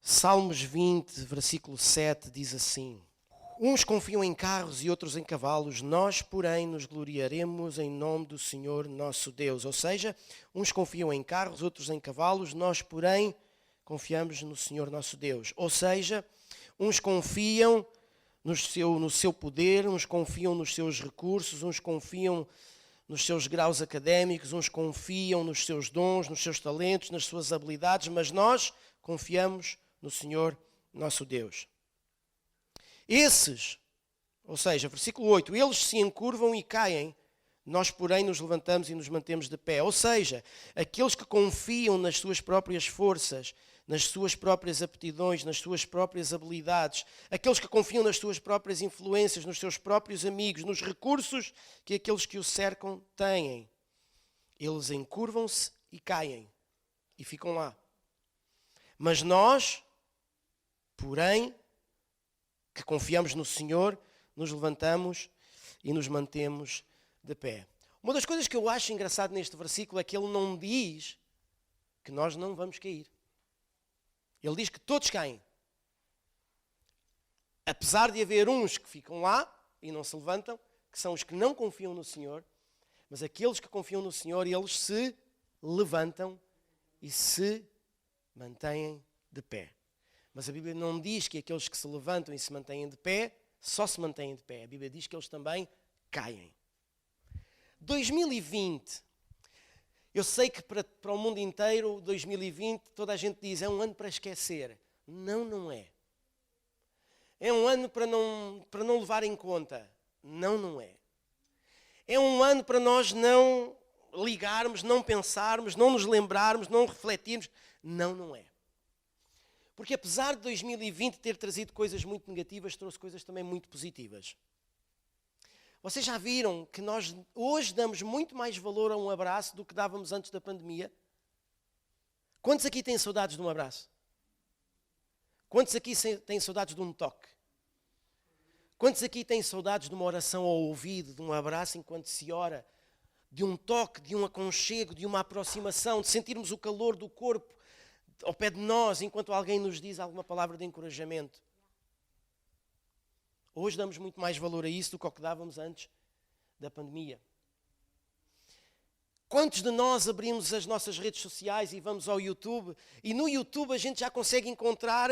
Salmos 20, versículo 7 diz assim: uns confiam em carros e outros em cavalos, nós, porém, nos gloriaremos em nome do Senhor nosso Deus. Ou seja, uns confiam em carros, outros em cavalos, nós, porém, confiamos no Senhor nosso Deus. Ou seja, uns confiam no seu poder, uns confiam nos seus recursos, uns confiam nos seus graus académicos, uns confiam nos seus dons, nos seus talentos, nas suas habilidades, mas nós confiamos no Senhor nosso Deus. Esses, ou seja, versículo 8, eles se encurvam e caem, nós, porém, nos levantamos e nos mantemos de pé. Ou seja, aqueles que confiam nas suas próprias forças, nas suas próprias aptidões, nas suas próprias habilidades, aqueles que confiam nas suas próprias influências, nos seus próprios amigos, nos recursos que aqueles que o cercam têm, eles encurvam-se e caem e ficam lá. Mas nós, porém, que confiamos no Senhor, nos levantamos e nos mantemos de pé. Uma das coisas que eu acho engraçado neste versículo é que ele não diz que nós não vamos cair. Ele diz que todos caem. Apesar de haver uns que ficam lá e não se levantam, que são os que não confiam no Senhor, mas aqueles que confiam no Senhor, eles se levantam e se mantêm de pé. Mas a Bíblia não diz que aqueles que se levantam e se mantêm de pé, só se mantêm de pé. A Bíblia diz que eles também caem. 2020, eu sei que para o mundo inteiro, 2020, toda a gente diz, é um ano para esquecer. Não, não é. É um ano para não levar em conta. Não, não é. É um ano para nós não ligarmos, não pensarmos, não nos lembrarmos, não refletirmos. Não, não é. Porque apesar de 2020 ter trazido coisas muito negativas, trouxe coisas também muito positivas. Vocês já viram que nós hoje damos muito mais valor a um abraço do que dávamos antes da pandemia? Quantos aqui têm saudades de um abraço? Quantos aqui têm saudades de um toque? Quantos aqui têm saudades de uma oração ao ouvido, de um abraço enquanto se ora, de um toque, de um aconchego, de uma aproximação, de sentirmos o calor do corpo ao pé de nós, enquanto alguém nos diz alguma palavra de encorajamento? Hoje damos muito mais valor a isso do que ao que dávamos antes da pandemia. Quantos de nós abrimos as nossas redes sociais e vamos ao YouTube, e no YouTube a gente já consegue encontrar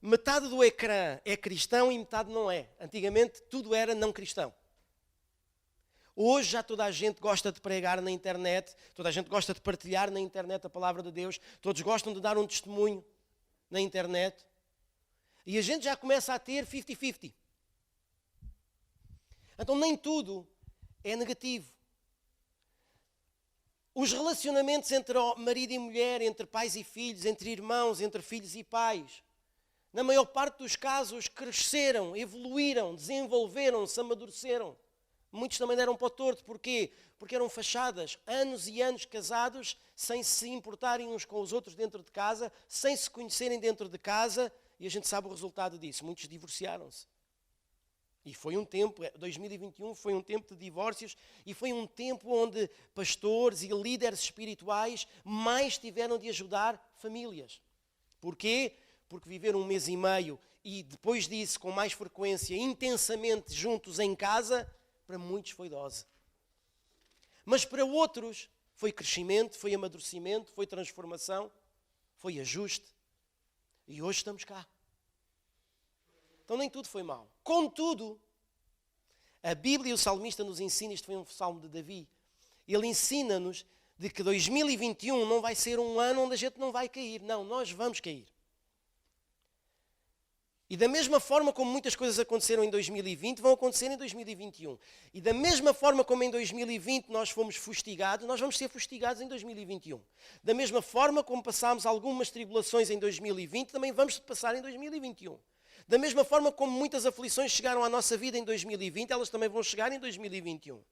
metade do ecrã é cristão e metade não é. Antigamente tudo era não cristão. Hoje já toda a gente gosta de pregar na internet, toda a gente gosta de partilhar na internet a palavra de Deus, todos gostam de dar um testemunho na internet. E a gente já começa a ter 50-50. Então nem tudo é negativo. Os relacionamentos entre marido e mulher, entre pais e filhos, entre irmãos, entre filhos e pais, na maior parte dos casos cresceram, evoluíram, desenvolveram-se, amadureceram. Muitos também deram para o torto. Porquê? Porque eram fachadas, anos e anos casados, sem se importarem uns com os outros dentro de casa, sem se conhecerem dentro de casa, e a gente sabe o resultado disso. Muitos divorciaram-se. E foi um tempo, 2021 foi um tempo de divórcios, e foi um tempo onde pastores e líderes espirituais mais tiveram de ajudar famílias. Porquê? Porque viveram um mês e meio e depois disso, com mais frequência, intensamente juntos em casa, para muitos foi dose. Mas para outros foi crescimento, foi amadurecimento, foi transformação, foi ajuste. E hoje estamos cá. Então nem tudo foi mau. Contudo, a Bíblia e o salmista nos ensina, isto foi um salmo de Davi, ele ensina-nos de que 2021 não vai ser um ano onde a gente não vai cair. Não, nós vamos cair. E da mesma forma como muitas coisas aconteceram em 2020, vão acontecer em 2021. E da mesma forma como em 2020 nós fomos fustigados, nós vamos ser fustigados em 2021. Da mesma forma como passámos algumas tribulações em 2020, também vamos passar em 2021. Da mesma forma como muitas aflições chegaram à nossa vida em 2020, elas também vão chegar em 2021.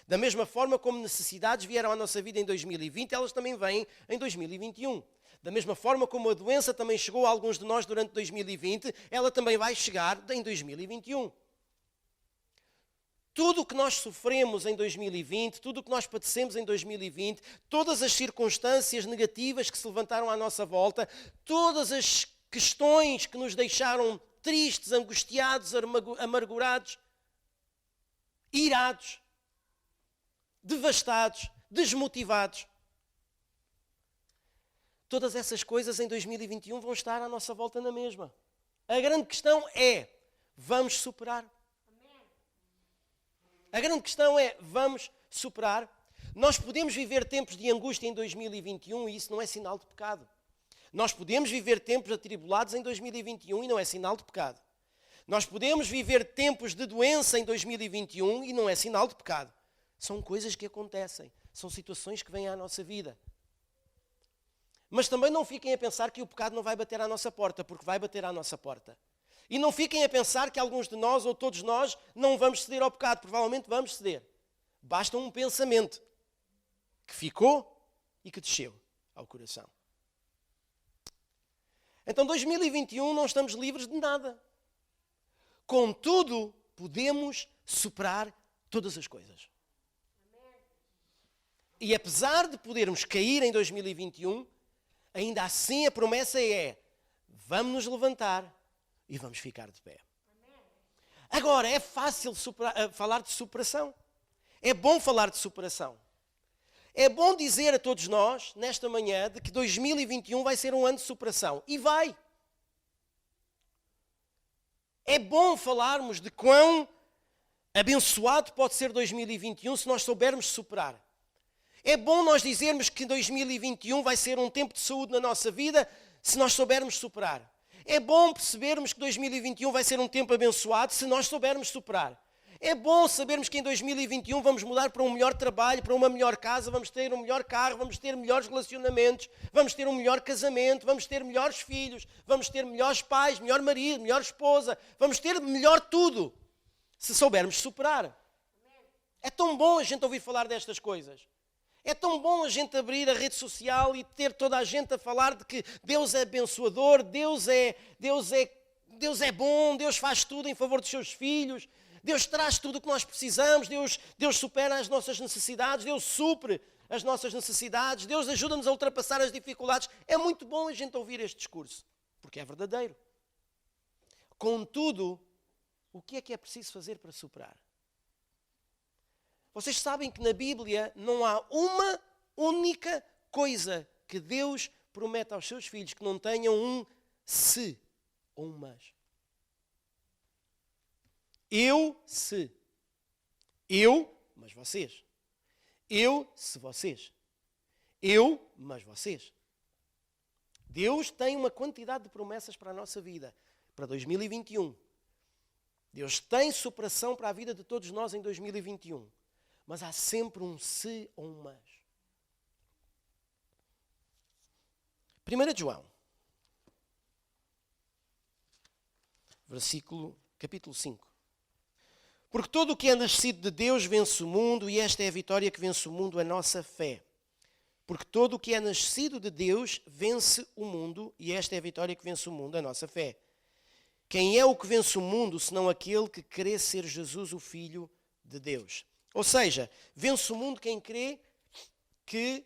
Da mesma forma como necessidades vieram à nossa vida em 2020, elas também vêm em 2021. Da mesma forma como a doença também chegou a alguns de nós durante 2020, ela também vai chegar em 2021. Tudo o que nós sofremos em 2020, tudo o que nós padecemos em 2020, todas as circunstâncias negativas que se levantaram à nossa volta, todas as questões que nos deixaram tristes, angustiados, amargurados, irados, devastados, desmotivados. Todas essas coisas em 2021 vão estar à nossa volta na mesma. A grande questão é, vamos superar? A grande questão é, vamos superar? Nós podemos viver tempos de angústia em 2021 e isso não é sinal de pecado. Nós podemos viver tempos atribulados em 2021 e não é sinal de pecado. Nós podemos viver tempos de doença em 2021 e não é sinal de pecado. São coisas que acontecem, são situações que vêm à nossa vida. Mas também não fiquem a pensar que o pecado não vai bater à nossa porta, porque vai bater à nossa porta. E não fiquem a pensar que alguns de nós ou todos nós não vamos ceder ao pecado. Provavelmente vamos ceder. Basta um pensamento que ficou e que desceu ao coração. Então 2021 não estamos livres de nada. Contudo, podemos superar todas as coisas. E apesar de podermos cair em 2021, ainda assim a promessa é, vamos nos levantar e vamos ficar de pé. Agora, é fácil falar de superação. É bom falar de superação. É bom dizer a todos nós, nesta manhã, de que 2021 vai ser um ano de superação. E vai. É bom falarmos de quão abençoado pode ser 2021 se nós soubermos superar. É bom nós dizermos que 2021 vai ser um tempo de saúde na nossa vida se nós soubermos superar. É bom percebermos que 2021 vai ser um tempo abençoado se nós soubermos superar. É bom sabermos que em 2021 vamos mudar para um melhor trabalho, para uma melhor casa, vamos ter um melhor carro, vamos ter melhores relacionamentos, vamos ter um melhor casamento, vamos ter melhores filhos, vamos ter melhores pais, melhor marido, melhor esposa, vamos ter melhor tudo, se soubermos superar. É tão bom a gente ouvir falar destas coisas. É tão bom a gente abrir a rede social e ter toda a gente a falar de que Deus é abençoador, Deus é bom, Deus faz tudo em favor dos seus filhos, Deus traz tudo o que nós precisamos, Deus supera as nossas necessidades, Deus supre as nossas necessidades, Deus ajuda-nos a ultrapassar as dificuldades. É muito bom a gente ouvir este discurso, porque é verdadeiro. Contudo, o que é preciso fazer para superar? Vocês sabem que na Bíblia não há uma única coisa que Deus promete aos seus filhos que não tenham um se ou um mas. Eu, se. Eu, mas vocês. Eu, se vocês. Eu, mas vocês. Deus tem uma quantidade de promessas para a nossa vida, para 2021. Deus tem superação para a vida de todos nós em 2021. Mas há sempre um se ou um mas. 1 João, capítulo 5. Porque todo o que é nascido de Deus vence o mundo, e esta é a vitória que vence o mundo, a nossa fé. Porque todo o que é nascido de Deus vence o mundo, e esta é a vitória que vence o mundo, a nossa fé. Quem é o que vence o mundo, senão aquele que crê ser Jesus, o Filho de Deus? Ou seja, vence o mundo quem crê que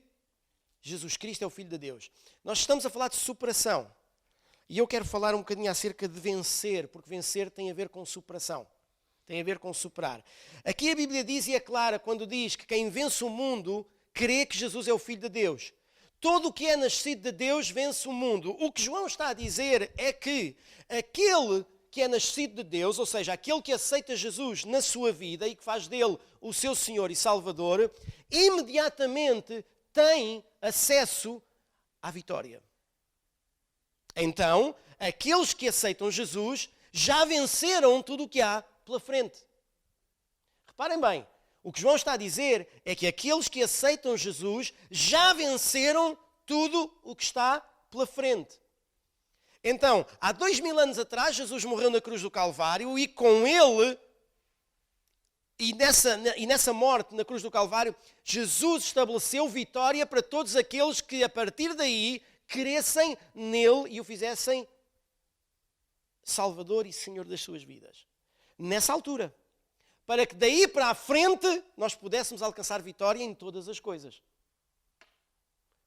Jesus Cristo é o Filho de Deus. Nós estamos a falar de superação. E eu quero falar um bocadinho acerca de vencer, porque vencer tem a ver com superação. Tem a ver com superar. Aqui a Bíblia diz e é clara quando diz que quem vence o mundo crê que Jesus é o Filho de Deus. Todo o que é nascido de Deus vence o mundo. O que João está a dizer é que aquele que é nascido de Deus, ou seja, aquele que aceita Jesus na sua vida e que faz dele o seu Senhor e Salvador, imediatamente tem acesso à vitória. Então, aqueles que aceitam Jesus já venceram tudo o que há pela frente. Reparem bem, o que João está a dizer é que aqueles que aceitam Jesus já venceram tudo o que está pela frente. Então, há 2000 anos atrás, Jesus morreu na cruz do Calvário e com ele, e nessa morte na cruz do Calvário, Jesus estabeleceu vitória para todos aqueles que a partir daí crescem nele e o fizessem Salvador e Senhor das suas vidas. Nessa altura. para que daí para a frente nós pudéssemos alcançar vitória em todas as coisas.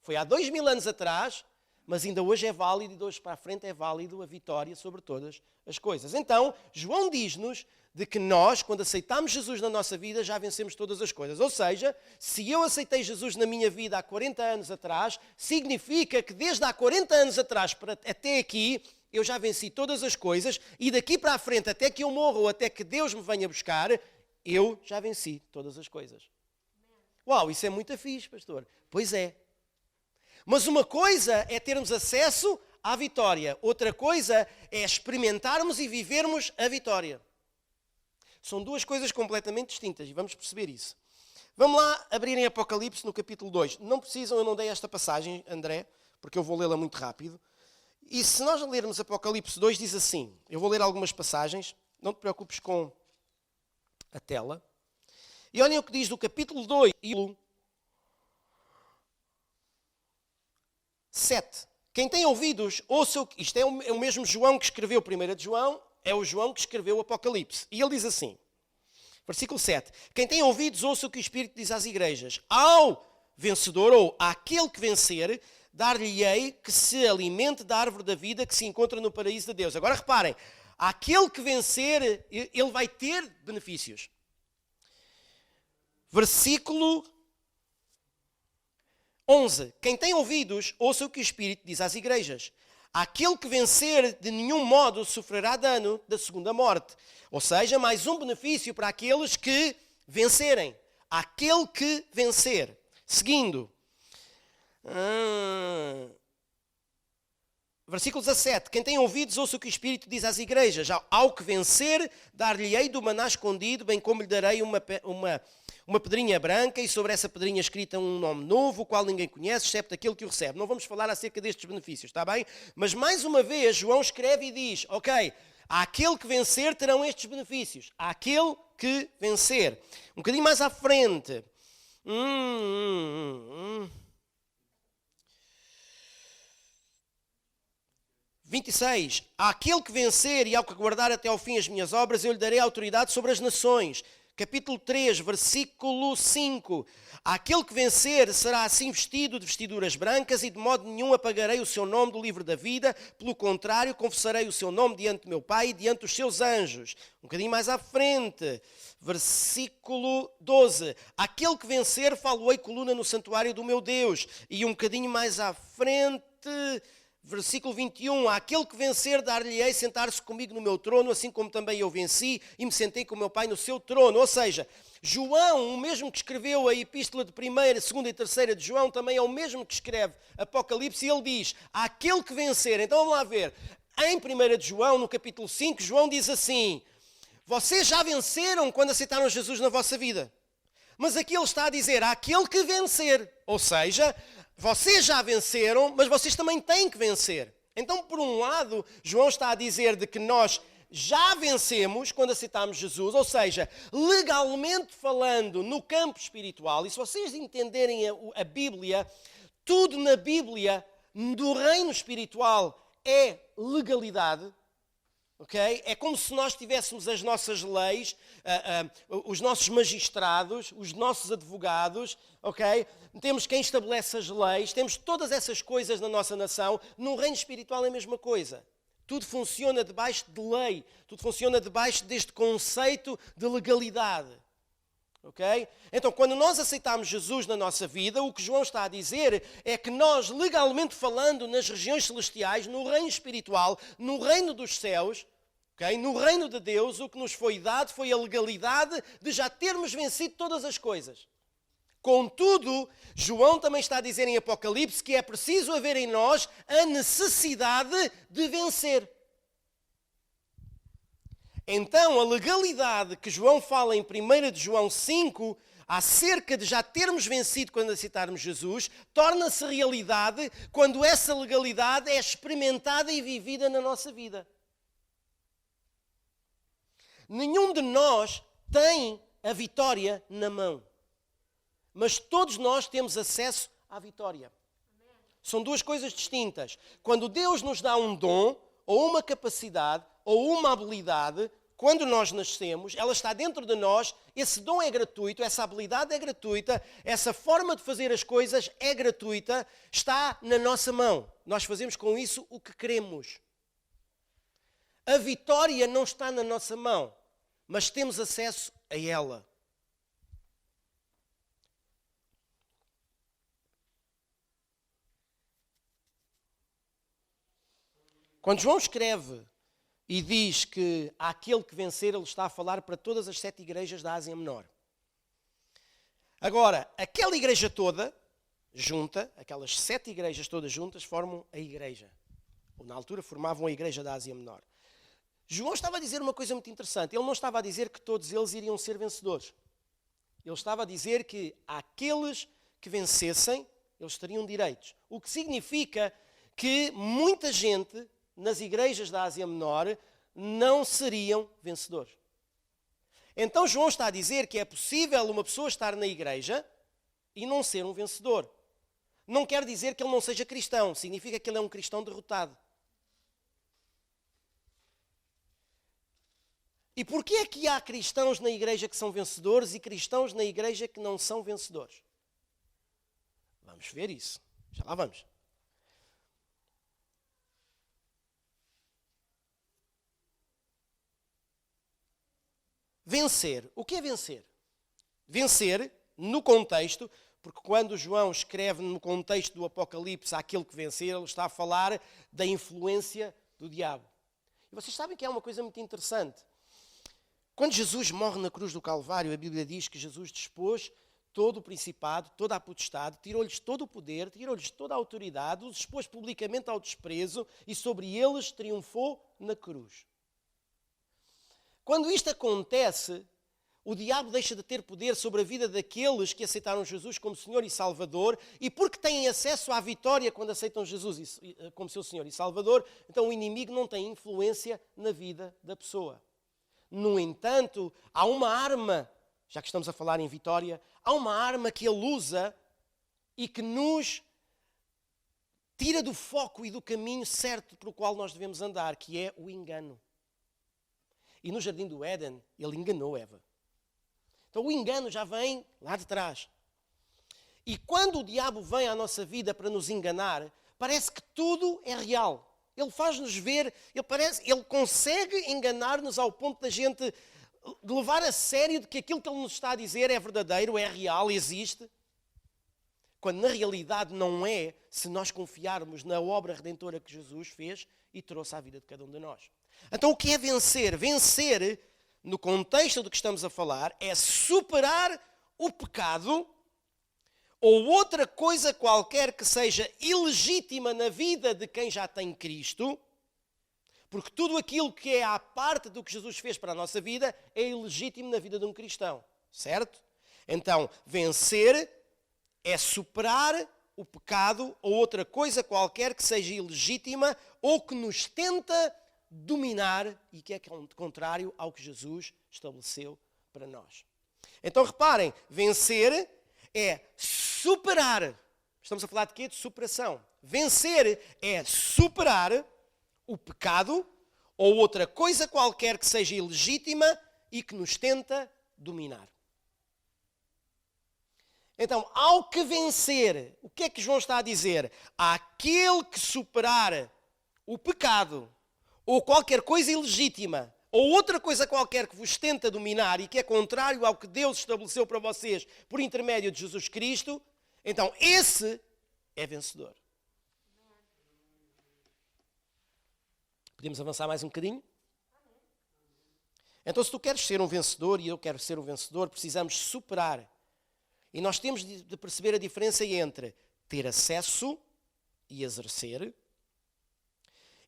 Foi há 2000 anos atrás, mas ainda hoje é válido e de hoje para a frente é válido a vitória sobre todas as coisas. Então, João diz-nos de que nós, quando aceitamos Jesus na nossa vida, já vencemos todas as coisas. Ou seja, se eu aceitei Jesus na minha vida há 40 anos atrás, significa que desde há 40 anos atrás até aqui, eu já venci todas as coisas e daqui para a frente, até que eu morra ou até que Deus me venha buscar, eu já venci todas as coisas. Uau, isso é muito fixe, pastor. Pois é. Mas uma coisa é termos acesso à vitória. Outra coisa é experimentarmos e vivermos a vitória. São duas coisas completamente distintas e vamos perceber isso. Vamos lá abrir em Apocalipse no capítulo 2. Não precisam, eu não dei esta passagem, André, porque eu vou lê-la muito rápido. E se nós lermos Apocalipse 2, diz assim, eu vou ler algumas passagens, não te preocupes com a tela. E olhem o que diz do capítulo 2 e 7. Quem tem ouvidos, ouça. Isto é o mesmo João que escreveu 1 de João, é o João que escreveu o Apocalipse. E ele diz assim, versículo 7. Quem tem ouvidos, ouça o que o Espírito diz às igrejas. Ao vencedor, ou àquele que vencer, dar-lhe-ei que se alimente da árvore da vida que se encontra no paraíso de Deus. Agora reparem, àquele que vencer, ele vai ter benefícios. Versículo 11. Quem tem ouvidos, ouça o que o Espírito diz às igrejas. Aquele que vencer, de nenhum modo sofrerá dano da segunda morte. Ou seja, mais um benefício para aqueles que vencerem. Aquele que vencer. Seguindo. Versículo 17. Quem tem ouvidos, ouça o que o Espírito diz às igrejas. Ao que vencer, dar-lhe-ei do maná escondido, bem como lhe darei uma pedrinha branca e sobre essa pedrinha escrita um nome novo, o qual ninguém conhece, excepto aquele que o recebe. Não vamos falar acerca destes benefícios, está bem? Mas mais uma vez, João escreve e diz, ok, àquele que vencer terão estes benefícios. Àquele que vencer. Um bocadinho mais à frente. 26. Àquele que vencer e ao que guardar até ao fim as minhas obras, eu lhe darei autoridade sobre as nações. Capítulo 3, versículo 5. Àquele que vencer será assim vestido de vestiduras brancas e de modo nenhum apagarei o seu nome do livro da vida. Pelo contrário, confessarei o seu nome diante do meu Pai e diante dos seus anjos. Um bocadinho mais à frente. Versículo 12. Àquele que vencer, falo-ei coluna no santuário do meu Deus. E um bocadinho mais à frente... Versículo 21, àquele que vencer, dar-lhe-ei sentar-se comigo no meu trono, assim como também eu venci e me sentei com o meu Pai no seu trono. Ou seja, João, o mesmo que escreveu a epístola de 1ª, 2ª e 3ª de João, também é o mesmo que escreve Apocalipse, e ele diz, àquele que vencer. Então vamos lá ver, em 1ª de João, no capítulo 5, João diz assim, vocês já venceram quando aceitaram Jesus na vossa vida. Mas aqui ele está a dizer, àquele que vencer, ou seja... Vocês já venceram, mas vocês também têm que vencer. Então, por um lado, João está a dizer de que nós já vencemos quando aceitamos Jesus, ou seja, legalmente falando no campo espiritual, e se vocês entenderem a Bíblia, tudo na Bíblia, do reino espiritual, é legalidade. Okay? É como se nós tivéssemos as nossas leis, os nossos magistrados, os nossos advogados, okay? Temos quem estabelece as leis, temos todas essas coisas na nossa nação. No reino espiritual é a mesma coisa. Tudo funciona debaixo de lei, tudo funciona debaixo deste conceito de legalidade. Okay? Então, quando nós aceitamos Jesus na nossa vida, o que João está a dizer é que nós, legalmente falando, nas regiões celestiais, no reino espiritual, no reino dos céus, okay? No reino de Deus, o que nos foi dado foi a legalidade de já termos vencido todas as coisas. Contudo, João também está a dizer em Apocalipse que é preciso haver em nós a necessidade de vencer. Então, a legalidade que João fala em 1 de João 5, acerca de já termos vencido quando aceitarmos Jesus, torna-se realidade quando essa legalidade é experimentada e vivida na nossa vida. Nenhum de nós tem a vitória na mão, mas todos nós temos acesso à vitória. São duas coisas distintas. Quando Deus nos dá um dom, ou uma capacidade, ou uma habilidade, quando nós nascemos, ela está dentro de nós, esse dom é gratuito, essa habilidade é gratuita, essa forma de fazer as coisas é gratuita, está na nossa mão. Nós fazemos com isso o que queremos. A vitória não está na nossa mão, mas temos acesso a ela. Quando João escreve e diz que aquele que vencer, ele está a falar para todas as 7 igrejas da Ásia Menor. Agora, aquela igreja toda, junta, aquelas 7 igrejas todas juntas, formam a igreja. Ou na altura formavam a igreja da Ásia Menor. João estava a dizer uma coisa muito interessante. Ele não estava a dizer que todos eles iriam ser vencedores. Ele estava a dizer que aqueles que vencessem, eles teriam direitos. O que significa que muita gente nas igrejas da Ásia Menor não seriam vencedores. Então João está a dizer que é possível uma pessoa estar na igreja e não ser um vencedor. Não quer dizer que ele não seja cristão, significa que ele é um cristão derrotado. E porquê é que há cristãos na igreja que são vencedores e cristãos na igreja que não são vencedores? Vamos ver isso. Já lá vamos. Vencer. O que é vencer? Vencer, no contexto, porque quando João escreve no contexto do Apocalipse aquele que vencer, ele está a falar da influência do diabo. E vocês sabem que é uma coisa muito interessante. Quando Jesus morre na cruz do Calvário, a Bíblia diz que Jesus dispôs todo o principado, toda a potestade, tirou-lhes todo o poder, tirou-lhes toda a autoridade, os expôs publicamente ao desprezo e sobre eles triunfou na cruz. Quando isto acontece, o diabo deixa de ter poder sobre a vida daqueles que aceitaram Jesus como Senhor e Salvador, e porque têm acesso à vitória quando aceitam Jesus como seu Senhor e Salvador, então o inimigo não tem influência na vida da pessoa. No entanto, há uma arma, já que estamos a falar em vitória, há uma arma que ele usa e que nos tira do foco e do caminho certo pelo qual nós devemos andar, que é o engano. E no jardim do Éden, ele enganou Eva. Então o engano já vem lá de trás. E quando o diabo vem à nossa vida para nos enganar, parece que tudo é real. Ele faz-nos ver, ele consegue enganar-nos ao ponto da gente levar a sério de que aquilo que ele nos está a dizer é verdadeiro, é real, existe. Quando na realidade não é, se nós confiarmos na obra redentora que Jesus fez e trouxe à vida de cada um de nós. Então o que é vencer? Vencer, no contexto do que estamos a falar, é superar o pecado ou outra coisa qualquer que seja ilegítima na vida de quem já tem Cristo, porque tudo aquilo que é à parte do que Jesus fez para a nossa vida é ilegítimo na vida de um cristão, certo? Então, vencer é superar o pecado ou outra coisa qualquer que seja ilegítima ou que nos tenta dominar e que é contrário ao que Jesus estabeleceu para nós. Então reparem, vencer é superar. Estamos a falar de quê? De superação. Vencer é superar o pecado ou outra coisa qualquer que seja ilegítima e que nos tenta dominar. Então, ao que vencer, o que é que João está a dizer? Aquele que superar o pecado ou qualquer coisa ilegítima, ou outra coisa qualquer que vos tenta dominar e que é contrário ao que Deus estabeleceu para vocês por intermédio de Jesus Cristo, então esse é vencedor. Podemos avançar mais um bocadinho? Então, se tu queres ser um vencedor e eu quero ser um vencedor, precisamos superar. E nós temos de perceber a diferença entre ter acesso e exercer,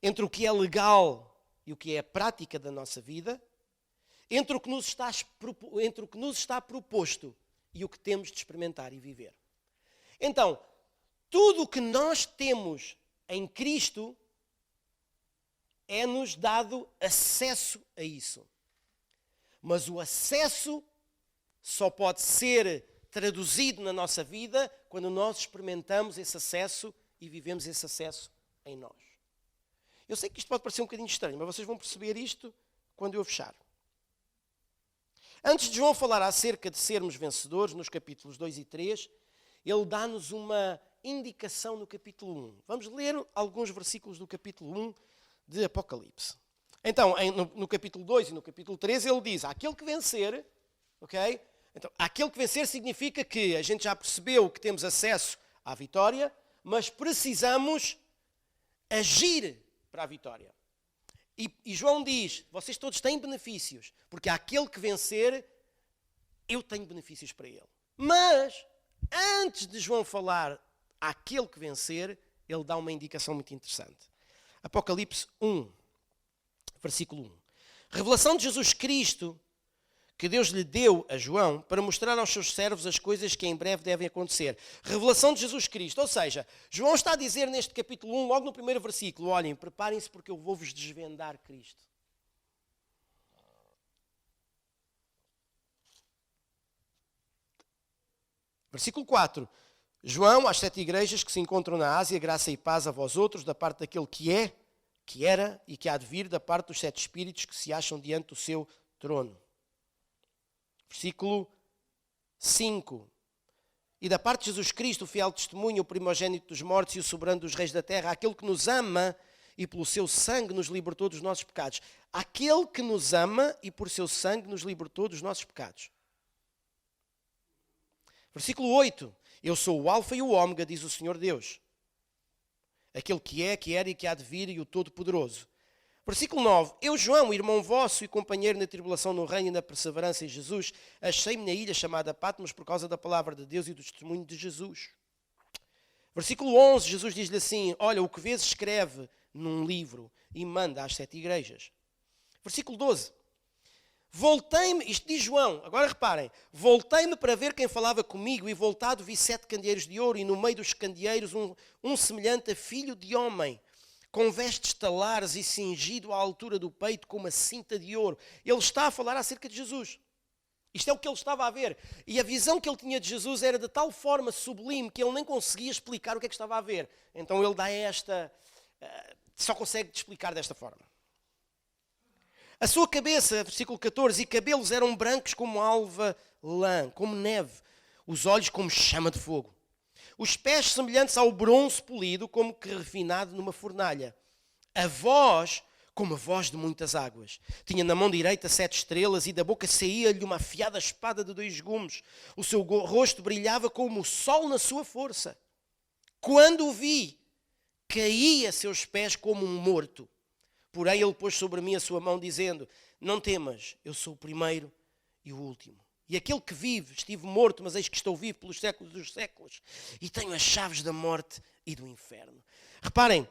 entre o que é legal e o que é a prática da nossa vida, entre o que nos está proposto e o que temos de experimentar e viver. Então, tudo o que nós temos em Cristo é-nos dado acesso a isso. Mas o acesso só pode ser traduzido na nossa vida quando nós experimentamos esse acesso e vivemos esse acesso em nós. Eu sei que isto pode parecer um bocadinho estranho, mas vocês vão perceber isto quando eu fechar. Antes de João falar acerca de sermos vencedores, nos capítulos 2 e 3, ele dá-nos uma indicação no capítulo 1. Vamos ler alguns versículos do capítulo 1 de Apocalipse. Então, no capítulo 2 e no capítulo 3, ele diz, aquele que vencer, ok? Então, aquele que vencer significa que a gente já percebeu que temos acesso à vitória, mas precisamos agir para a vitória. E João diz, vocês todos têm benefícios, porque aquele que vencer, eu tenho benefícios para ele. Mas, antes de João falar àquele que vencer, ele dá uma indicação muito interessante. Apocalipse 1, versículo 1. Revelação de Jesus Cristo, que Deus lhe deu a João para mostrar aos seus servos as coisas que em breve devem acontecer. Revelação de Jesus Cristo. Ou seja, João está a dizer neste capítulo 1, logo no primeiro versículo, olhem, preparem-se porque eu vou-vos desvendar Cristo. Versículo 4. João, às 7 igrejas que se encontram na Ásia, graça e paz a vós outros, da parte daquele que é, que era e que há de vir, da parte dos 7 espíritos que se acham diante do seu trono. Versículo 5. E da parte de Jesus Cristo, o fiel testemunho, o primogênito dos mortos e o soberano dos reis da terra, aquele que nos ama e pelo seu sangue nos libertou dos nossos pecados. Aquele que nos ama e por seu sangue nos libertou dos nossos pecados. Versículo 8. Eu sou o alfa e o ômega, diz o Senhor Deus. Aquele que é, que era e que há de vir e o Todo-Poderoso. Versículo 9. Eu, João, irmão vosso e companheiro na tribulação, no reino e na perseverança em Jesus, achei-me na ilha chamada Patmos por causa da palavra de Deus e do testemunho de Jesus. Versículo 11. Jesus diz-lhe assim, olha, o que vês escreve num livro e manda às 7 igrejas. Versículo 12. Voltei-me, isto diz João, agora reparem, voltei-me para ver quem falava comigo e voltado vi 7 candeeiros de ouro e no meio dos candeeiros um semelhante a filho de homem, com vestes talares e cingido à altura do peito com uma cinta de ouro. Ele está a falar acerca de Jesus. Isto é o que ele estava a ver. E a visão que ele tinha de Jesus era de tal forma sublime que ele nem conseguia explicar o que é que estava a ver. Então ele dá só consegue explicar desta forma. A sua cabeça, versículo 14, e cabelos eram brancos como alva lã, como neve. Os olhos como chama de fogo. Os pés semelhantes ao bronze polido, como que refinado numa fornalha. A voz, como a voz de muitas águas. Tinha na mão direita 7 estrelas e da boca saía-lhe uma afiada espada de 2 gumes. O seu rosto brilhava como o sol na sua força. Quando o vi, caí a seus pés como um morto. Porém ele pôs sobre mim a sua mão, dizendo, não temas, eu sou o primeiro e o último. E aquele que vive, estive morto, mas eis que estou vivo pelos séculos dos séculos. E tenho as chaves da morte e do inferno. Reparem,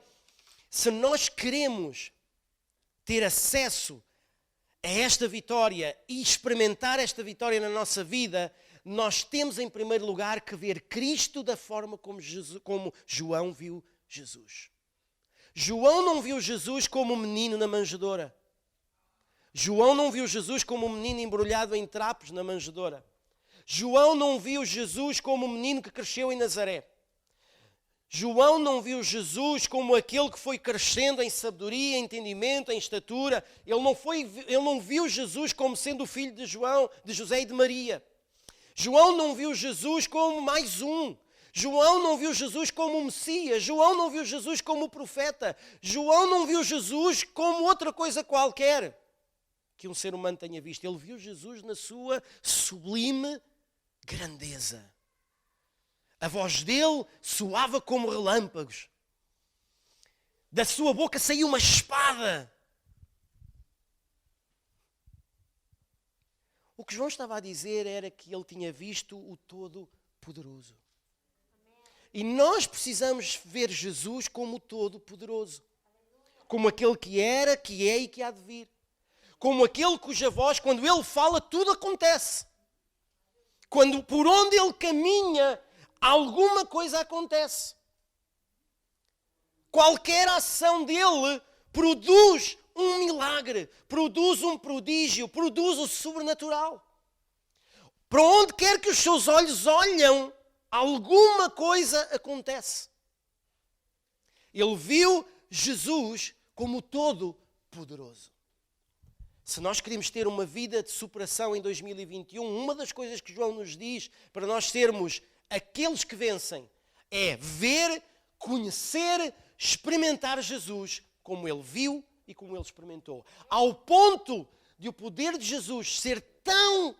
se nós queremos ter acesso a esta vitória e experimentar esta vitória na nossa vida, nós temos em primeiro lugar que ver Cristo da forma como João viu Jesus. João não viu Jesus como um menino na manjedoura. João não viu Jesus como um menino embrulhado em trapos na manjedoura. João não viu Jesus como um menino que cresceu em Nazaré. João não viu Jesus como aquele que foi crescendo em sabedoria, em entendimento, em estatura. Ele não viu Jesus como sendo o filho de José e de Maria. João não viu Jesus como mais um. João não viu Jesus como o Messias. João não viu Jesus como o profeta. João não viu Jesus como outra coisa qualquer que um ser humano tenha visto. Ele viu Jesus na sua sublime grandeza. A voz dele soava como relâmpagos. Da sua boca saía uma espada. O que João estava a dizer era que ele tinha visto o Todo-Poderoso. E nós precisamos ver Jesus como o Todo-Poderoso. Como aquele que era, que é e que há de vir. Como aquele cuja voz, quando ele fala, tudo acontece. Quando por onde ele caminha, alguma coisa acontece. Qualquer ação dele produz um milagre, produz um prodígio, produz o sobrenatural. Para onde quer que os seus olhos olham, alguma coisa acontece. Ele viu Jesus como o Todo-Poderoso. Se nós queremos ter uma vida de superação em 2021, uma das coisas que João nos diz para nós sermos aqueles que vencem é ver, conhecer, experimentar Jesus como ele viu e como ele experimentou. Ao ponto de o poder de Jesus ser tão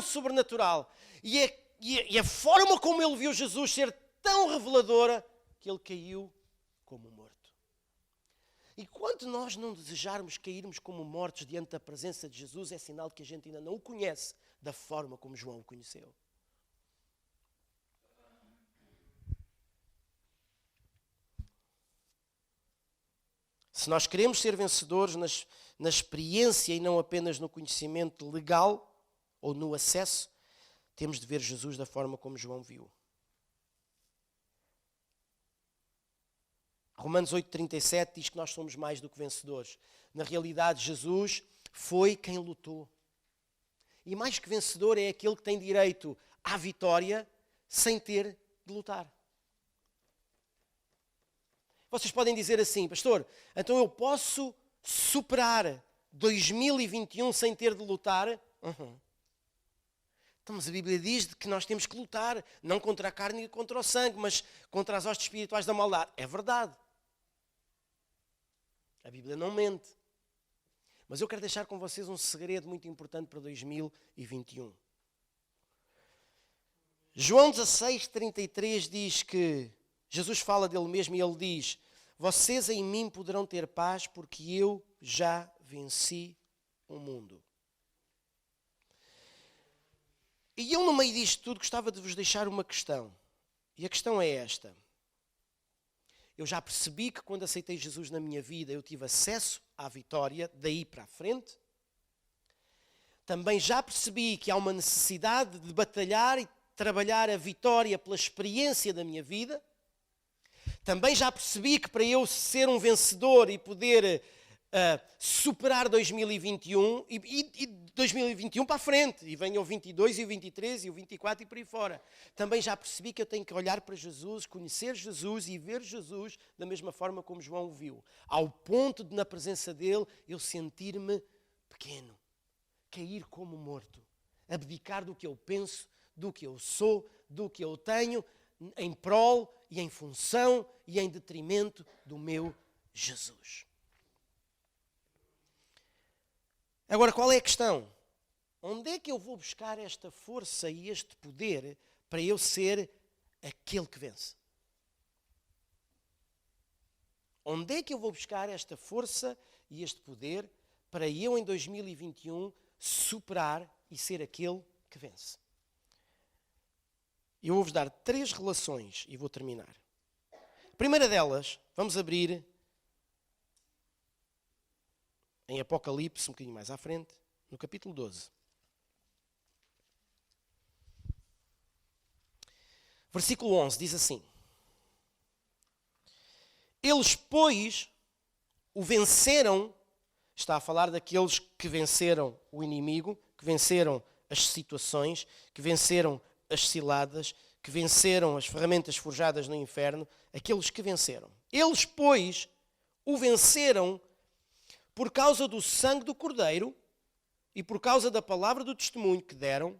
sobrenatural e a forma como ele viu Jesus ser tão reveladora que ele caiu como morto. E quando nós não desejarmos cairmos como mortos diante da presença de Jesus, é sinal que a gente ainda não o conhece da forma como João o conheceu. Se nós queremos ser vencedores na experiência e não apenas no conhecimento legal ou no acesso, temos de ver Jesus da forma como João viu. Romanos 8,37 diz que nós somos mais do que vencedores. Na realidade, Jesus foi quem lutou. E mais que vencedor é aquele que tem direito à vitória sem ter de lutar. Vocês podem dizer assim, pastor, então eu posso superar 2021 sem ter de lutar? Uhum. Então, mas a Bíblia diz que nós temos que lutar, não contra a carne e contra o sangue, mas contra as hostes espirituais da maldade. É verdade. A Bíblia não mente. Mas eu quero deixar com vocês um segredo muito importante para 2021. João 16,33 diz que Jesus fala dele mesmo e ele diz: vocês em mim poderão ter paz porque eu já venci o mundo. E eu, no meio disto tudo, gostava de vos deixar uma questão. E a questão é esta. Eu já percebi que quando aceitei Jesus na minha vida, eu tive acesso à vitória daí para a frente. Também já percebi que há uma necessidade de batalhar e trabalhar a vitória pela experiência da minha vida. Também já percebi que para eu ser um vencedor e poder superar 2021 e 2021 para a frente, e venha o 22 e o 23 e o 24 e por aí fora. Também já percebi que eu tenho que olhar para Jesus, conhecer Jesus e ver Jesus da mesma forma como João o viu. Ao ponto de, na presença dele, eu sentir-me pequeno, cair como morto, abdicar do que eu penso, do que eu sou, do que eu tenho, em prol e em função e em detrimento do meu Jesus. Agora, qual é a questão? Onde é que eu vou buscar esta força e este poder para eu ser aquele que vence? Onde é que eu vou buscar esta força e este poder para eu, em 2021, superar e ser aquele que vence? Eu vou-vos dar 3 relações e vou terminar. A primeira delas, vamos abrir em Apocalipse, um bocadinho mais à frente, no capítulo 12. Versículo 11 diz assim: eles, pois, o venceram, está a falar daqueles que venceram o inimigo, que venceram as situações, que venceram as ciladas, que venceram as ferramentas forjadas no inferno, aqueles que venceram. Eles, pois, o venceram por causa do sangue do Cordeiro e por causa da palavra do testemunho que deram,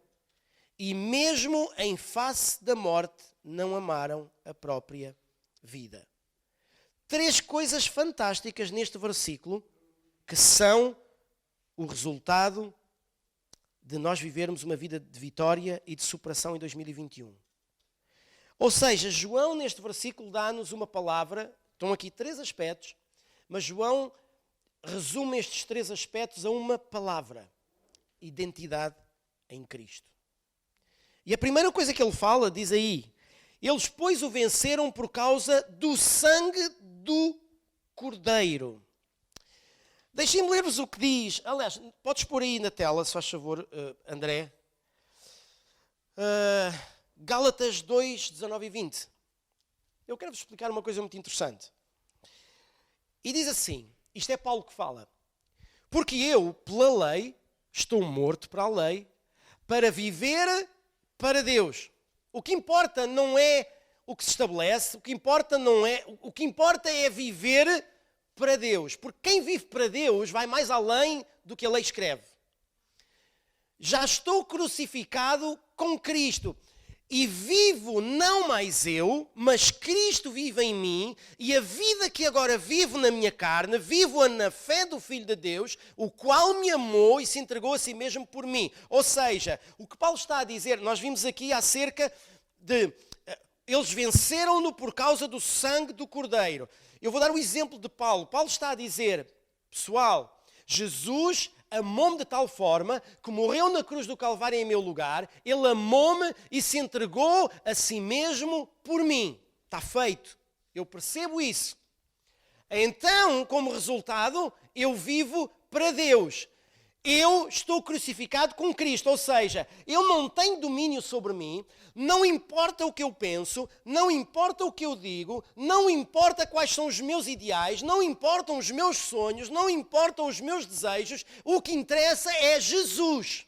e mesmo em face da morte não amaram a própria vida. 3 coisas fantásticas neste versículo que são o resultado de nós vivermos uma vida de vitória e de superação em 2021. Ou seja, João neste versículo dá-nos uma palavra, estão aqui 3 aspectos, mas João resume estes 3 aspectos a uma palavra: identidade em Cristo. E a primeira coisa que ele fala, diz aí, eles, pois, o venceram por causa do sangue do Cordeiro. Deixem-me ler-vos o que diz. Aliás, podes pôr aí na tela, se faz favor, André. Gálatas 2, 19 e 20. Eu quero-vos explicar uma coisa muito interessante. E diz assim, isto é Paulo que fala: porque eu, pela lei, estou morto para a lei, para viver para Deus. O que importa não é o que se estabelece, o que importa é viver para Deus. Porque quem vive para Deus vai mais além do que a lei escreve. Já estou crucificado com Cristo. E vivo não mais eu, mas Cristo vive em mim, e a vida que agora vivo na minha carne, vivo-a na fé do Filho de Deus, o qual me amou e se entregou a si mesmo por mim. Ou seja, o que Paulo está a dizer, nós vimos aqui acerca de... Eles venceram-no por causa do sangue do Cordeiro. Eu vou dar o exemplo de Paulo. Paulo está a dizer, pessoal, Jesus amou-me de tal forma que morreu na cruz do Calvário em meu lugar. Ele amou-me e se entregou a si mesmo por mim. Está feito. Eu percebo isso. Então, como resultado, eu vivo para Deus. Eu estou crucificado com Cristo, ou seja, eu não tenho domínio sobre mim, não importa o que eu penso, não importa o que eu digo, não importa quais são os meus ideais, não importam os meus sonhos, não importam os meus desejos, o que interessa é Jesus.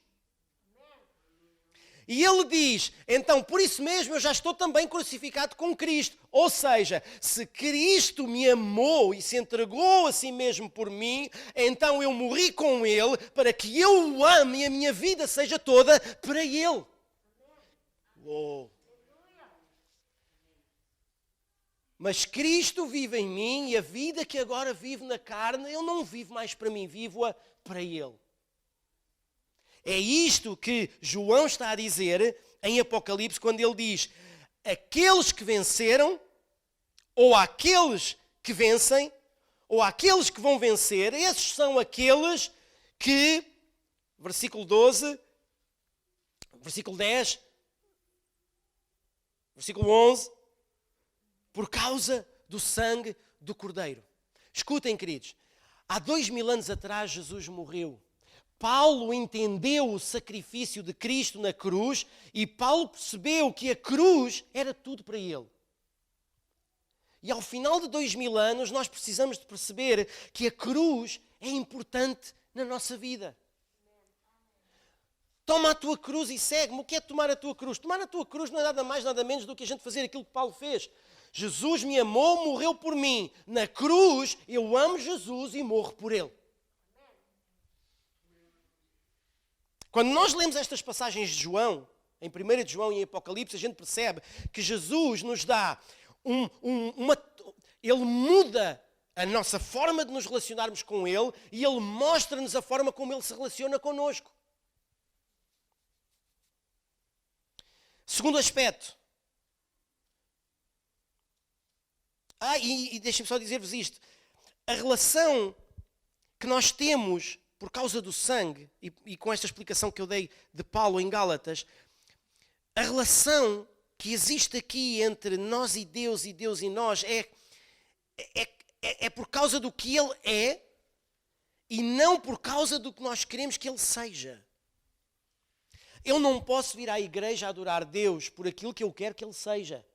E ele diz, então, por isso mesmo eu já estou também crucificado com Cristo. Ou seja, se Cristo me amou e se entregou a si mesmo por mim, então eu morri com Ele para que eu o ame e a minha vida seja toda para Ele. Uou. Mas Cristo vive em mim e a vida que agora vivo na carne, eu não vivo mais para mim, vivo-a para Ele. É isto que João está a dizer em Apocalipse, quando ele diz, aqueles que venceram, ou aqueles que vencem, ou aqueles que vão vencer, esses são aqueles que, versículo 12, versículo 10, versículo 11, por causa do sangue do Cordeiro. Escutem, queridos, há 2000 anos atrás Jesus morreu. Paulo entendeu o sacrifício de Cristo na cruz e Paulo percebeu que a cruz era tudo para ele. E ao final de 2000 anos nós precisamos de perceber que a cruz é importante na nossa vida. Toma a tua cruz e segue-me. O que é tomar a tua cruz? Tomar a tua cruz não é nada mais, nada menos do que a gente fazer aquilo que Paulo fez. Jesus me amou, morreu por mim. Na cruz eu amo Jesus e morro por ele. Quando nós lemos estas passagens de João, em 1 de João e em Apocalipse, a gente percebe que Jesus nos dá Ele muda a nossa forma de nos relacionarmos com Ele e Ele mostra-nos a forma como Ele se relaciona connosco. Segundo aspecto. E deixem-me só dizer-vos isto. A relação que nós temos por causa do sangue, e com esta explicação que eu dei de Paulo em Gálatas, a relação que existe aqui entre nós e Deus em nós é por causa do que Ele é e não por causa do que nós queremos que Ele seja. Eu não posso vir à igreja adorar Deus por aquilo que eu quero que Ele seja.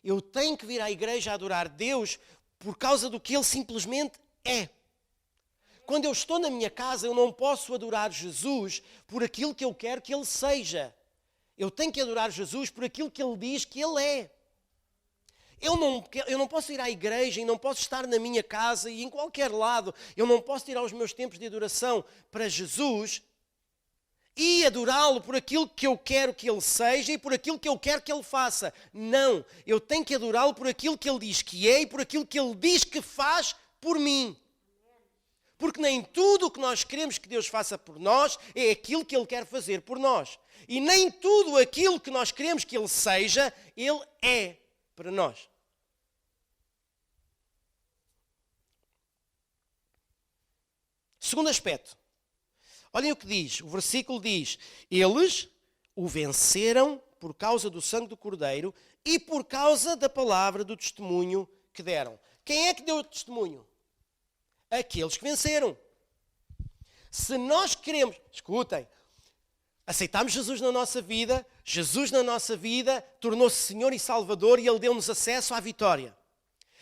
Eu tenho que vir à igreja adorar Deus por causa do que Ele simplesmente é. Quando eu estou na minha casa, eu não posso adorar Jesus por aquilo que eu quero que Ele seja. Eu tenho que adorar Jesus por aquilo que Ele diz que Ele é. Eu não posso ir à igreja e não posso estar na minha casa e em qualquer lado. Eu não posso tirar os meus tempos de adoração para Jesus e adorá-lo por aquilo que eu quero que Ele seja e por aquilo que eu quero que Ele faça. Não, eu tenho que adorá-lo por aquilo que Ele diz que é e por aquilo que Ele diz que faz por mim. Porque nem tudo o que nós queremos que Deus faça por nós é aquilo que Ele quer fazer por nós. E nem tudo aquilo que nós queremos que Ele seja, Ele é para nós. Segundo aspecto. Olhem o que diz. O versículo diz, eles o venceram por causa do sangue do Cordeiro e por causa da palavra do testemunho que deram. Quem é que deu o testemunho? Aqueles que venceram. Se nós queremos, escutem, aceitámos Jesus na nossa vida tornou-se Senhor e Salvador e Ele deu-nos acesso à vitória.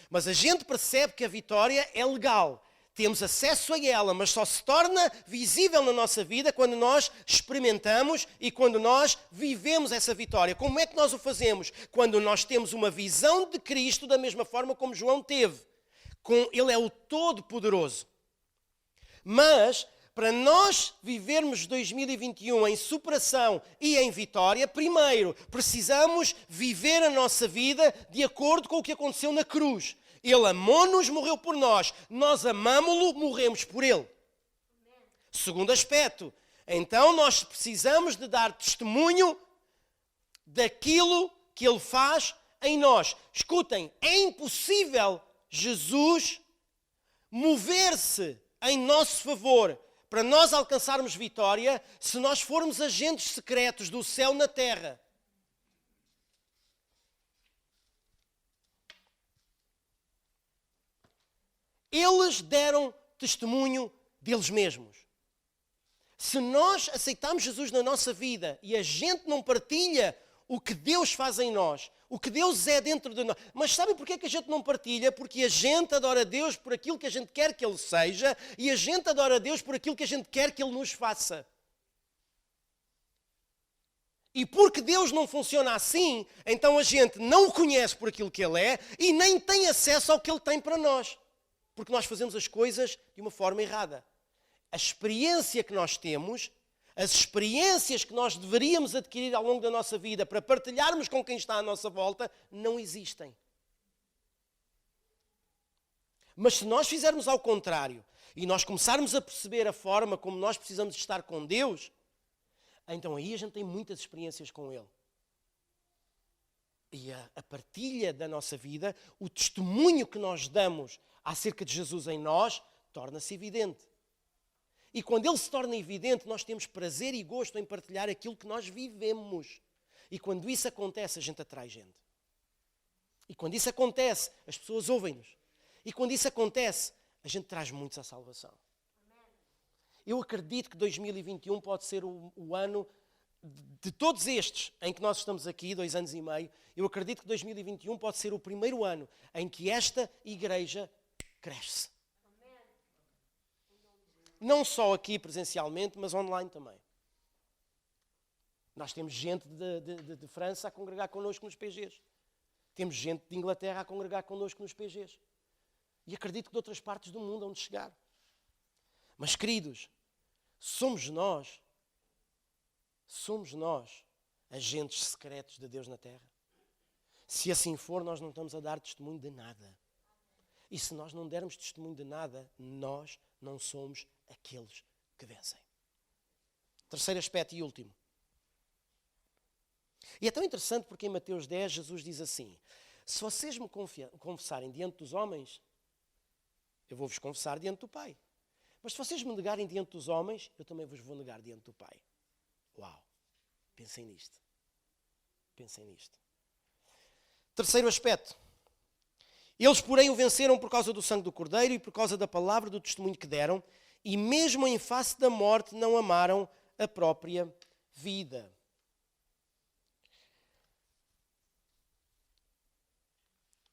Mas a gente percebe que a vitória é legal. Temos acesso a ela, mas só se torna visível na nossa vida quando nós experimentamos e quando nós vivemos essa vitória. Como é que nós o fazemos? Quando nós temos uma visão de Cristo da mesma forma como João teve. Ele é o Todo-Poderoso. Mas, para nós vivermos 2021 em superação e em vitória, primeiro, precisamos viver a nossa vida de acordo com o que aconteceu na cruz. Ele amou-nos, morreu por nós. Nós amámo-lo, morremos por ele. Segundo aspecto, então nós precisamos de dar testemunho daquilo que ele faz em nós. Escutem, é impossível Jesus mover-se em nosso favor para nós alcançarmos vitória se nós formos agentes secretos do céu na terra. Eles deram testemunho deles mesmos. Se nós aceitamos Jesus na nossa vida e a gente não partilha o que Deus faz em nós, o que Deus é dentro de nós. Mas sabem porquê que a gente não partilha? Porque a gente adora a Deus por aquilo que a gente quer que Ele seja e a gente adora a Deus por aquilo que a gente quer que Ele nos faça. E porque Deus não funciona assim, então a gente não o conhece por aquilo que Ele é e nem tem acesso ao que Ele tem para nós. Porque nós fazemos as coisas de uma forma errada. A experiência que nós temos, as experiências que nós deveríamos adquirir ao longo da nossa vida para partilharmos com quem está à nossa volta, não existem. Mas se nós fizermos ao contrário e nós começarmos a perceber a forma como nós precisamos estar com Deus, então aí a gente tem muitas experiências com Ele. E a partilha da nossa vida, o testemunho que nós damos acerca de Jesus em nós, torna-se evidente. E quando ele se torna evidente, nós temos prazer e gosto em partilhar aquilo que nós vivemos. E quando isso acontece, a gente atrai gente. E quando isso acontece, as pessoas ouvem-nos. E quando isso acontece, a gente traz muitos à salvação. Eu acredito que 2021 pode ser o ano de todos estes em que nós estamos aqui, 2 anos e meio. Eu acredito que 2021 pode ser o primeiro ano em que esta igreja cresce. Não só aqui presencialmente, mas online também. Nós temos gente de França a congregar connosco nos PGs. Temos gente de Inglaterra a congregar connosco nos PGs. E acredito que de outras partes do mundo onde chegar. Mas, queridos, somos nós agentes secretos de Deus na Terra? Se assim for, nós não estamos a dar testemunho de nada. E se nós não dermos testemunho de nada, nós não somos aqueles que vencem. Terceiro aspecto e último. E é tão interessante porque em Mateus 10 Jesus diz assim: se vocês me confessarem diante dos homens, eu vou-vos confessar diante do Pai. Mas se vocês me negarem diante dos homens, eu também vos vou negar diante do Pai. Uau! Pensem nisto. Pensem nisto. Terceiro aspecto. Eles, porém, o venceram por causa do sangue do Cordeiro e por causa da palavra do testemunho que deram, e mesmo em face da morte não amaram a própria vida.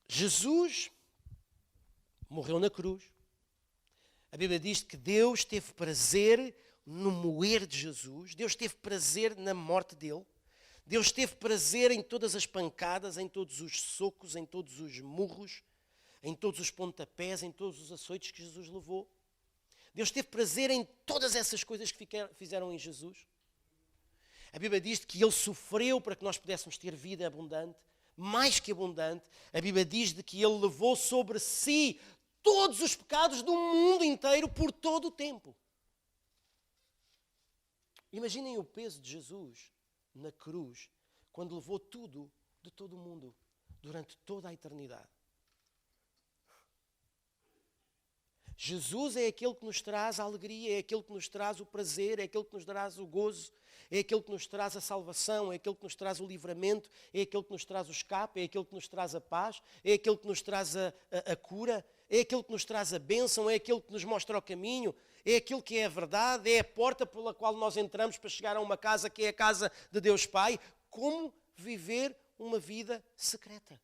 Jesus morreu na cruz. A Bíblia diz que Deus teve prazer no moer de Jesus. Deus teve prazer na morte dele. Deus teve prazer em todas as pancadas, em todos os socos, em todos os murros, em todos os pontapés, em todos os açoites que Jesus levou. Deus teve prazer em todas essas coisas que fizeram em Jesus. A Bíblia diz que Ele sofreu para que nós pudéssemos ter vida abundante, mais que abundante. A Bíblia diz de que Ele levou sobre si todos os pecados do mundo inteiro por todo o tempo. Imaginem o peso de Jesus na cruz, quando levou tudo de todo o mundo, durante toda a eternidade. Jesus é aquele que nos traz a alegria, é aquele que nos traz o prazer, é aquele que nos traz o gozo, é aquele que nos traz a salvação, é aquele que nos traz o livramento, é aquele que nos traz o escape, é aquele que nos traz a paz, é aquele que nos traz a cura, é aquele que nos traz a bênção, é aquele que nos mostra o caminho, é aquele que é a verdade, é a porta pela qual nós entramos para chegar a uma casa que é a casa de Deus Pai. Como viver uma vida secreta?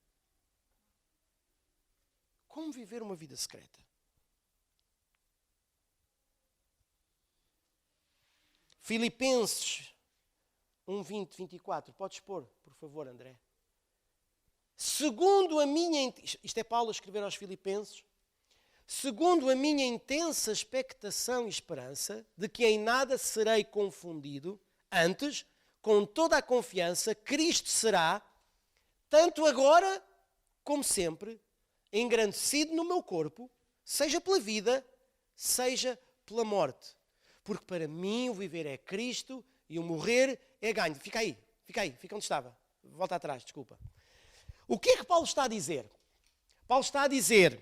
Como viver uma vida secreta? Filipenses 1, 20, 24. Podes pôr, por favor, André. Segundo a minha... Isto é Paulo a escrever aos Filipenses. segundo a minha intensa expectação e esperança de que em nada serei confundido, antes, com toda a confiança, Cristo será, tanto agora como sempre, engrandecido no meu corpo, seja pela vida, seja pela morte. Porque para mim o viver é Cristo e o morrer é ganho. Fica aí, fica onde estava. Volta atrás, desculpa. O que é que Paulo está a dizer? Paulo está a dizer: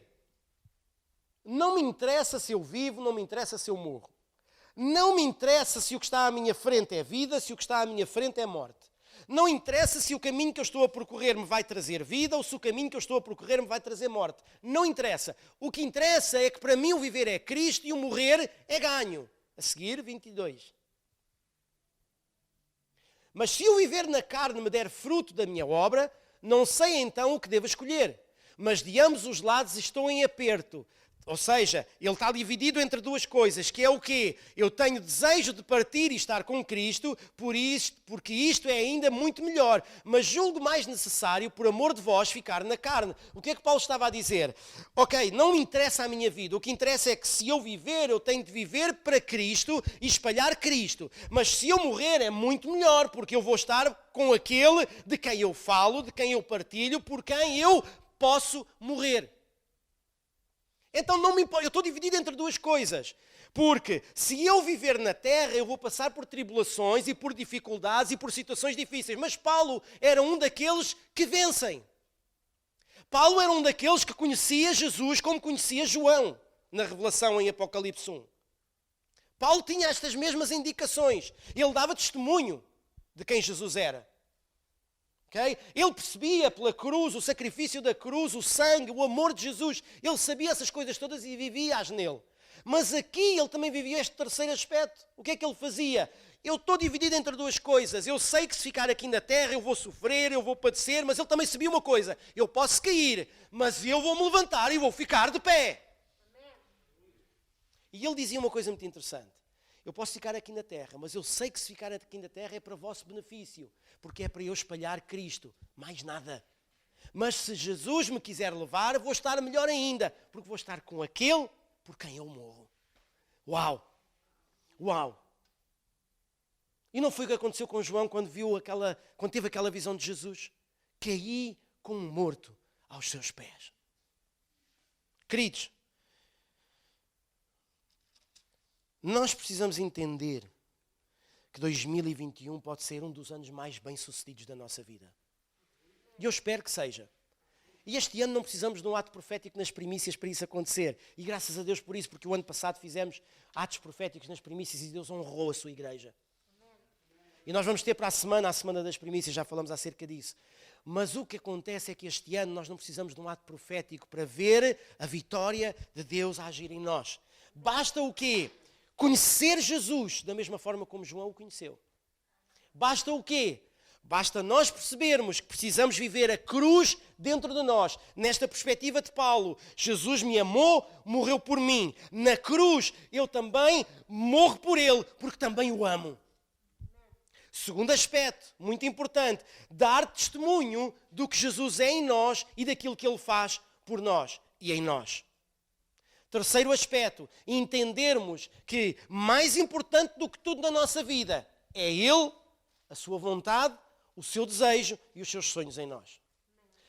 não me interessa se eu vivo, não me interessa se eu morro. Não me interessa se o que está à minha frente é vida, se o que está à minha frente é morte. Não interessa se o caminho que eu estou a percorrer me vai trazer vida ou se o caminho que eu estou a percorrer me vai trazer morte. Não interessa. O que interessa é que para mim o viver é Cristo e o morrer é ganho. A seguir, 22. Mas se o viver na carne me der fruto da minha obra, não sei então o que devo escolher. Mas de ambos os lados estou em aperto. Ou seja, ele está dividido entre duas coisas, que é o quê? Eu tenho desejo de partir e estar com Cristo, porque isto é ainda muito melhor. Mas julgo mais necessário, por amor de vós, ficar na carne. O que é que Paulo estava a dizer? Ok, não me interessa a minha vida. O que interessa é que se eu viver, eu tenho de viver para Cristo e espalhar Cristo. Mas se eu morrer é muito melhor, porque eu vou estar com aquele de quem eu falo, de quem eu partilho, por quem eu posso morrer. Então não me importa, eu estou dividido entre duas coisas. Porque se eu viver na terra, eu vou passar por tribulações e por dificuldades e por situações difíceis. Mas Paulo era um daqueles que vencem. Paulo era um daqueles que conhecia Jesus como conhecia João na Revelação em Apocalipse 1. Paulo tinha estas mesmas indicações. Ele dava testemunho de quem Jesus era. Okay? Ele percebia pela cruz, o sacrifício da cruz, o sangue, o amor de Jesus. Ele sabia essas coisas todas e vivia-as nele. Mas aqui ele também vivia este terceiro aspecto. O que é que ele fazia? Eu estou dividido entre duas coisas. Eu sei que se ficar aqui na terra eu vou sofrer, eu vou padecer, mas ele também sabia uma coisa. Eu posso cair, mas eu vou me levantar e vou ficar de pé. E ele dizia uma coisa muito interessante. Eu posso ficar aqui na terra, mas eu sei que se ficar aqui na terra é para vosso benefício, porque é para eu espalhar Cristo, mais nada. Mas se Jesus me quiser levar, vou estar melhor ainda, porque vou estar com aquele por quem eu morro. Uau! Uau! E não foi o que aconteceu com João quando teve aquela visão de Jesus? Caí como um morto aos seus pés. Queridos, nós precisamos entender que 2021 pode ser um dos anos mais bem-sucedidos da nossa vida. E eu espero que seja. E este ano não precisamos de um ato profético nas primícias para isso acontecer. E graças a Deus por isso, porque o ano passado fizemos atos proféticos nas primícias e Deus honrou a sua igreja. E nós vamos ter para a Semana das Primícias, já falamos acerca disso. Mas o que acontece é que este ano nós não precisamos de um ato profético para ver a vitória de Deus a agir em nós. Basta o quê? Conhecer Jesus da mesma forma como João o conheceu. Basta o quê? Basta nós percebermos que precisamos viver a cruz dentro de nós. Nesta perspectiva de Paulo, Jesus me amou, morreu por mim. Na cruz, eu também morro por ele, porque também o amo. Segundo aspecto, muito importante, dar testemunho do que Jesus é em nós e daquilo que ele faz por nós e em nós. Terceiro aspecto, entendermos que mais importante do que tudo na nossa vida é Ele, a sua vontade, o seu desejo e os seus sonhos em nós.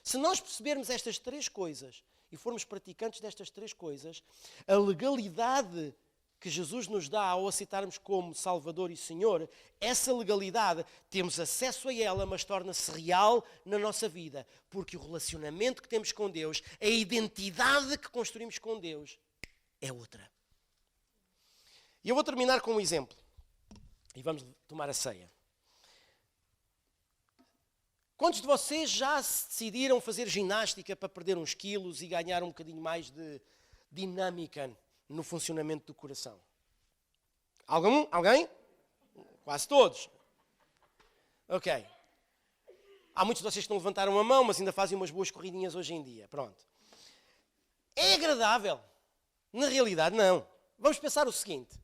Se nós percebermos estas três coisas e formos praticantes destas três coisas, a legalidade que Jesus nos dá ao aceitarmos como Salvador e Senhor, essa legalidade, temos acesso a ela, mas torna-se real na nossa vida, porque o relacionamento que temos com Deus, a identidade que construímos com Deus, é outra. E eu vou terminar com um exemplo. E vamos tomar a ceia. Quantos de vocês já se decidiram fazer ginástica para perder uns quilos e ganhar um bocadinho mais de dinâmica no funcionamento do coração? Alguém? Quase todos. Ok. Há muitos de vocês que não levantaram a mão, mas ainda fazem umas boas corridinhas hoje em dia. Pronto. É agradável? Na realidade, não. Vamos pensar o seguinte.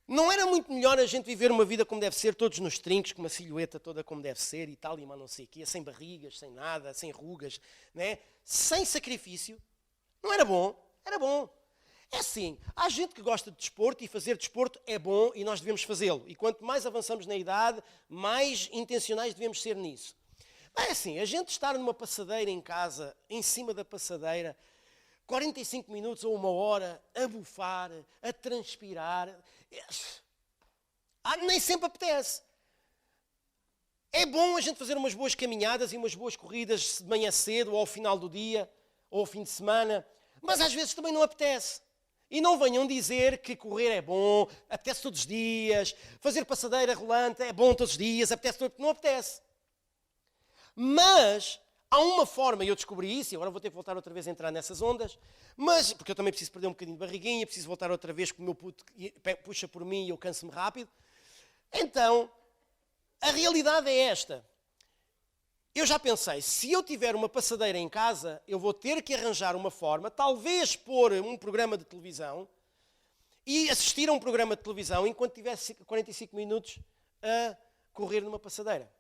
Não era muito melhor a gente viver uma vida como deve ser, todos nos trincos, com uma silhueta toda como deve ser e tal, e mas não sei o quê, sem barrigas, sem nada, sem rugas, né? Sem sacrifício? Não era bom? Era bom. É assim, há gente que gosta de desporto e fazer desporto é bom e nós devemos fazê-lo. E quanto mais avançamos na idade, mais intencionais devemos ser nisso. Mas é assim, a gente estar numa passadeira em casa, em cima da passadeira, 45 minutos ou 1 hora, a bufar, a transpirar, nem sempre apetece. É bom a gente fazer umas boas caminhadas e umas boas corridas de manhã cedo ou ao final do dia ou ao fim de semana, mas às vezes também não apetece. E não venham dizer que correr é bom, apetece todos os dias, fazer passadeira rolante é bom todos os dias, apetece todos os dias. Não apetece. Mas há uma forma, e eu descobri isso, e agora vou ter que voltar outra vez a entrar nessas ondas, mas, porque eu também preciso perder um bocadinho de barriguinha, preciso voltar outra vez, porque o meu puto puxa por mim e eu canso-me rápido. Então, a realidade é esta. Eu já pensei, se eu tiver uma passadeira em casa, eu vou ter que arranjar uma forma, talvez pôr um programa de televisão e assistir a um programa de televisão enquanto tivesse 45 minutos a correr numa passadeira.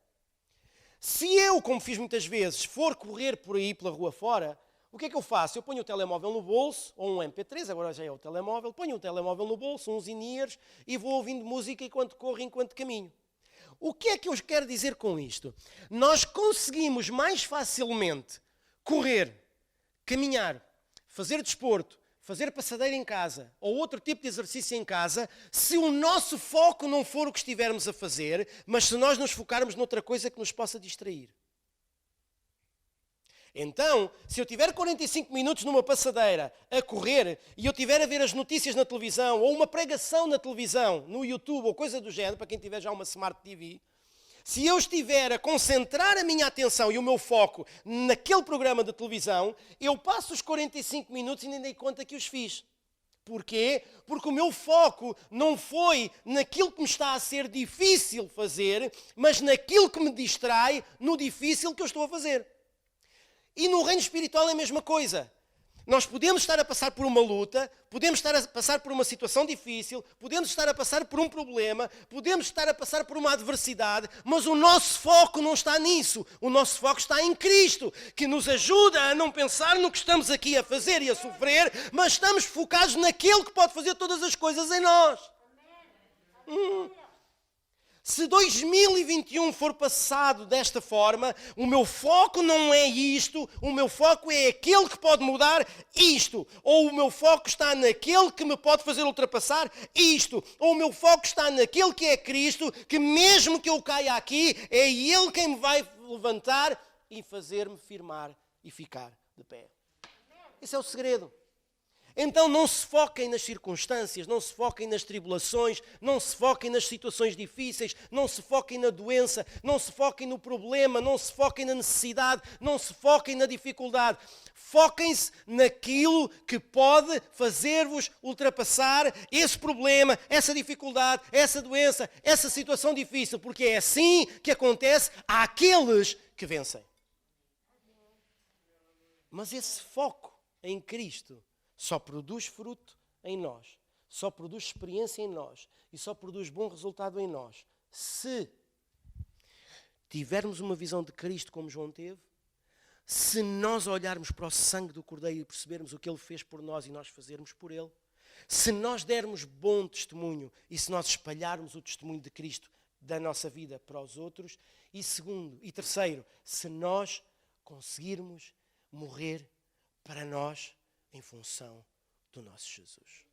Se eu, como fiz muitas vezes, for correr por aí pela rua fora, o que é que eu faço? Eu ponho o telemóvel no bolso, ou um MP3, agora já é o telemóvel, ponho o telemóvel no bolso, uns in-ears, e vou ouvindo música enquanto corro, enquanto caminho. O que é que eu quero dizer com isto? Nós conseguimos mais facilmente correr, caminhar, fazer desporto, fazer passadeira em casa ou outro tipo de exercício em casa se o nosso foco não for o que estivermos a fazer, mas se nós nos focarmos noutra coisa que nos possa distrair. Então, se eu tiver 45 minutos numa passadeira a correr e eu tiver a ver as notícias na televisão ou uma pregação na televisão, no YouTube ou coisa do género, para quem tiver já uma Smart TV, se eu estiver a concentrar a minha atenção e o meu foco naquele programa de televisão, eu passo os 45 minutos e nem dei conta que os fiz. Porquê? Porque o meu foco não foi naquilo que me está a ser difícil fazer, mas naquilo que me distrai no difícil que eu estou a fazer. E no reino espiritual é a mesma coisa. Nós podemos estar a passar por uma luta, podemos estar a passar por uma situação difícil, podemos estar a passar por um problema, podemos estar a passar por uma adversidade, mas o nosso foco não está nisso. O nosso foco está em Cristo, que nos ajuda a não pensar no que estamos aqui a fazer e a sofrer, mas estamos focados naquele que pode fazer todas as coisas em nós. Se 2021 for passado desta forma, o meu foco não é isto, o meu foco é aquele que pode mudar isto. Ou o meu foco está naquele que me pode fazer ultrapassar isto. Ou o meu foco está naquele que é Cristo, que mesmo que eu caia aqui, é Ele quem me vai levantar e fazer-me firmar e ficar de pé. Esse é o segredo. Então não se foquem nas circunstâncias, não se foquem nas tribulações, não se foquem nas situações difíceis, não se foquem na doença, não se foquem no problema, não se foquem na necessidade, não se foquem na dificuldade. Foquem-se naquilo que pode fazer-vos ultrapassar esse problema, essa dificuldade, essa doença, essa situação difícil, porque é assim que acontece àqueles que vencem. Mas esse foco em Cristo só produz fruto em nós, só produz experiência em nós e só produz bom resultado em nós se tivermos uma visão de Cristo como João teve, se nós olharmos para o sangue do Cordeiro e percebermos o que Ele fez por nós e nós fazermos por Ele, se nós dermos bom testemunho e se nós espalharmos o testemunho de Cristo da nossa vida para os outros, e segundo e terceiro, se nós conseguirmos morrer para nós em função do nosso Jesus.